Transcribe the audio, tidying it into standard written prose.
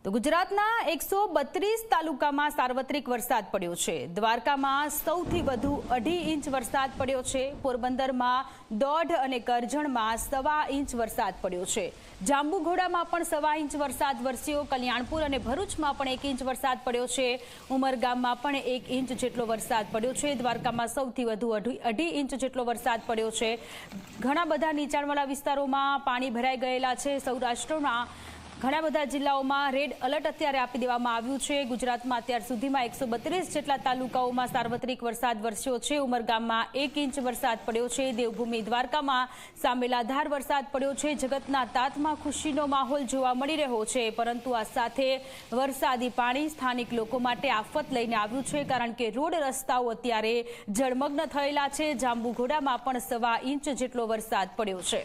તો ગુજરાતના 132 તાલુકામાં સાર્વત્રિક વરસાદ પડ્યો છે। દ્વારકામાં સૌથી વધુ 2.5 ઇંચ વરસાદ પડ્યો છે। પોરબંદરમાં 1.5 અને કરજણમાં 1.25 ઇંચ વરસાદ પડ્યો છે। જાંબુઘોડામાં પણ 1.25 ઇંચ વરસાદ વરસ્યો। કલ્યાણપુર અને ભરૂચમાં પણ 1 ઇંચ વરસાદ પડ્યો છે। ઉમરગામમાં પણ 1 ઇંચ જેટલો વરસાદ પડ્યો છે। દ્વારકામાં સૌથી વધુ 2.5 ઇંચ જેટલો વરસાદ પડ્યો છે। ઘણા બધા નીચાણવાળા વિસ્તારોમાં પાણી ભરાઈ ગયેલા છે। સૌરાષ્ટ્રમાં ઘણા બધા જિલ્લાઓમાં રેડ એલર્ટ અત્યારે આપી દેવામાં આવ્યું છે। ગુજરાતમાં અત્યાર સુધીમાં 132 જેટલા તાલુકાઓમાં સાર્વત્રિક વરસાદ વરસ્યો છે। ઉમરગામમાં 1 ઇંચ વરસાદ પડ્યો છે। દેવભૂમિ દ્વારકામાં સામેલાધાર વરસાદ પડ્યો છે। જગતના તાતમાં ખુશીનો માહોલ જોવા મળી રહ્યો છે, પરંતુ આ સાથે વરસાદી પાણી સ્થાનિક લોકો માટે આફત લઈને આવ્યું છે, કારણ કે રોડ રસ્તાઓ અત્યારે જળમગ્ન થયેલા છે। જાંબુઘોડામાં પણ 1.25 ઇંચ જેટલો વરસાદ પડ્યો છે।